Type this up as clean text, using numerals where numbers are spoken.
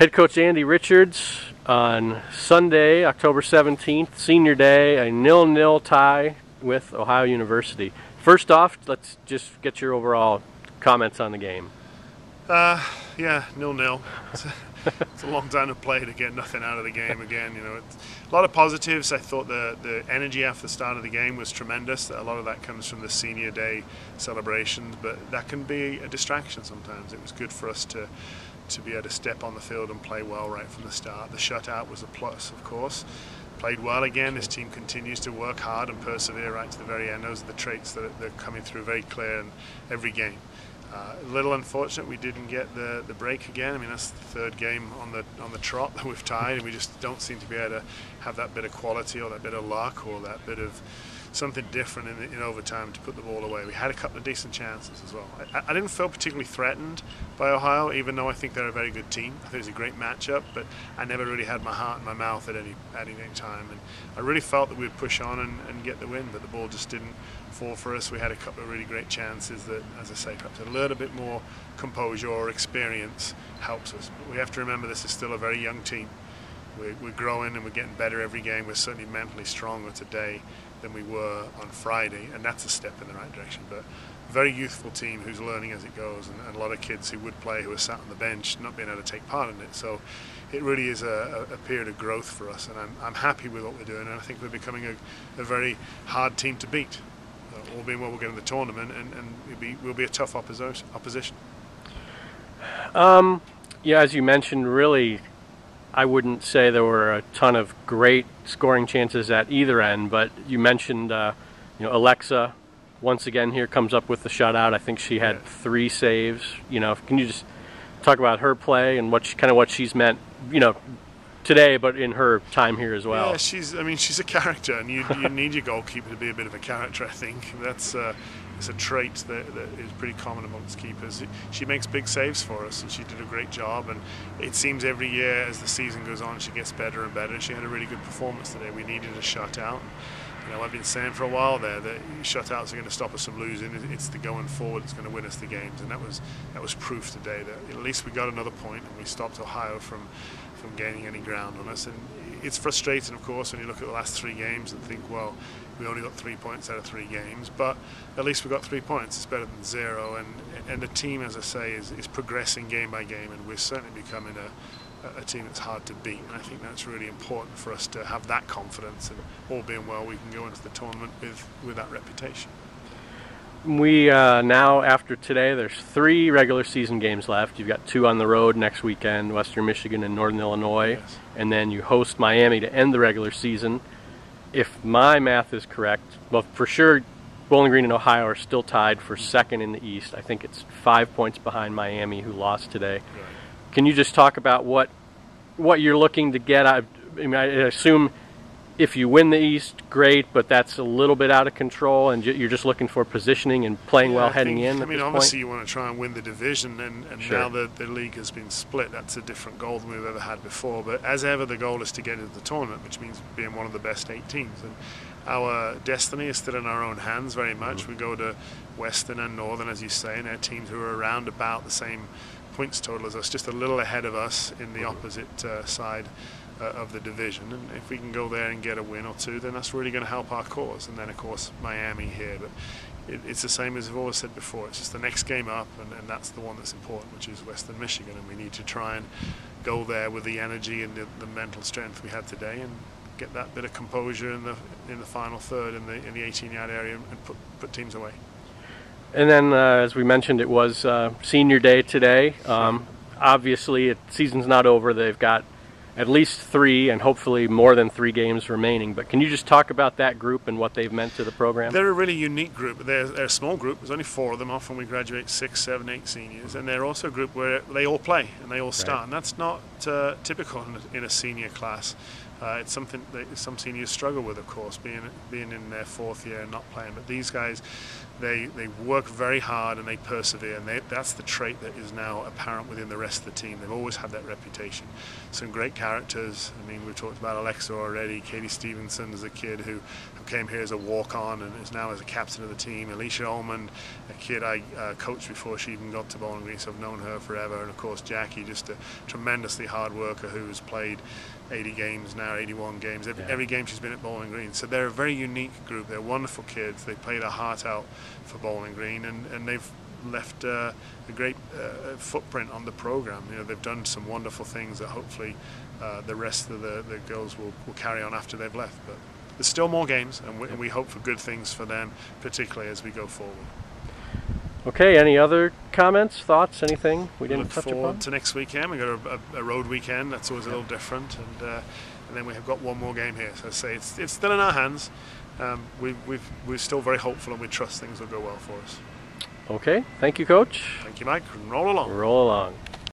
Head coach Andy Richards on Sunday, October 17th, senior day, a 0-0 tie with Ohio University. First off, let's just get your overall comments on the game. Yeah, 0-0. It's a long time to play to get nothing out of the game again. You know, it's a lot of positives. I thought the energy after the start of the game was tremendous. A lot of that comes from the senior day celebrations, but that can be a distraction sometimes. It was good for us to be able to step on the field and play well right from the start. The shutout was a plus, of course. Played well again. This team continues to work hard and persevere right to the very end. Those are the traits that are coming through very clear in every game. A little unfortunate we didn't get the break again. I mean, that's the third game on the trot that we've tied, and we just don't seem to be able to have that bit of quality or that bit of luck or that bit of something different in overtime to put the ball away. We had a couple of decent chances as well. I didn't feel particularly threatened by Ohio, even though I think they're a very good team. I think it was a great matchup, but I never really had my heart in my mouth at any time. And I really felt that we'd push on and get the win, but the ball just didn't fall for us. We had a couple of really great chances that, as I say, perhaps a little bit more composure or experience helps us. But we have to remember this is still a very young team. We're growing and we're getting better every game. We're certainly mentally stronger today than we were on Friday, and that's a step in the right direction. But a very youthful team who's learning as it goes, and a lot of kids who would play who are sat on the bench not being able to take part in it. So it really is a period of growth for us, and I'm happy with what we're doing, and I think we're becoming a very hard team to beat. All being well, we'll get in the tournament, and we'll be a tough opposition. Yeah, as you mentioned, really, I wouldn't say there were a ton of great scoring chances at either end, but you mentioned, Alexa, once again here comes up with the shutout. I think she had 3 saves. Can you just talk about her play and what she's meant, today, but in her time here as well? Yeah, she's a character, and you need your goalkeeper to be a bit of a character. I think that's it's a trait that is pretty common amongst keepers. She makes big saves for us, and she did a great job. And it seems every year as the season goes on, she gets better and better. She had a really good performance today. We needed a shutout. I've been saying for a while there that shutouts are going to stop us from losing. It's the going forward that's going to win us the games, and that was proof today that at least we got another point and we stopped Ohio from gaining any ground on us. And it's frustrating, of course, when you look at the last 3 games and think, well, we only got 3 points out of 3 games, but at least we got 3 points. It's better than 0, and the team, as I say, is progressing game by game, and we're certainly becoming a team that's hard to beat. And I think that's really important for us to have that confidence, and all being well, we can go into the tournament with that reputation. We now, after today, there's 3 regular season games left. You've got 2 on the road next weekend, Western Michigan and Northern Illinois. Yes. And then you host Miami to end the regular season. If my math is correct, well, for sure, Bowling Green and Ohio are still tied for second in the East. I think it's 5 points behind Miami, who lost today. Right. Can you just talk about what you're looking to get? I assume if you win the East, great, but that's a little bit out of control, and you're just looking for positioning and playing well heading in. Obviously you want to try and win the division, and sure. Now the league has been split. That's a different goal than we've ever had before. But as ever, the goal is to get into the tournament, which means being one of the best 8 teams. And our destiny is still in our own hands very much. We go to Western and Northern, as you say, and they're teams who are around about the same points total as us, just a little ahead of us in the opposite side of the division. And if we can go there and get a win or 2, then that's really going to help our cause. And then, of course, Miami here. But it's the same as I've always said before. It's just the next game up, and that's the one that's important, which is Western Michigan. And we need to try and go there with the energy and the mental strength we had today, and get that bit of composure in the final third in the 18-yard area, and put teams away. And then, as we mentioned, it was senior day today. Obviously, season's not over. They've got at least 3 and hopefully more than 3 games remaining. But can you just talk about that group and what they've meant to the program? They're a really unique group. They're a small group. There's only 4 of them. Often we graduate 6, 7, 8 seniors. And they're also a group where they all play and they all start. Right. And that's not typical in a senior class. It's something that some seniors struggle with, of course, being in their 4th year and not playing. But these guys, they work very hard and they persevere, and that's the trait that is now apparent within the rest of the team. They've always had that reputation. Some great characters. I mean, we've talked about Alexa already. Katie Stevenson is a kid who came here as a walk-on and is now as a captain of the team. Alicia Ullman, a kid I coached before she even got to Bowling Green, so I've known her forever. And of course Jackie, just a tremendously hard worker who's played 80 games now, 81 games, every game she's been at Bowling Green. So they're a very unique group. They're wonderful kids. They play their heart out for Bowling Green, and they've left a great footprint on the program. You know, they've done some wonderful things that hopefully the rest of the girls will carry on after they've left. But there's still more games, and we hope for good things for them, particularly as we go forward. Okay, any other comments, thoughts, anything we didn't touch upon? Look forward to next weekend. We've got a road weekend. That's always a little different. And then we have got one more game here. So I say it's still in our hands. We're still very hopeful, and we trust things will go well for us. Okay, thank you, Coach. Thank you, Mike. Roll along. Roll along.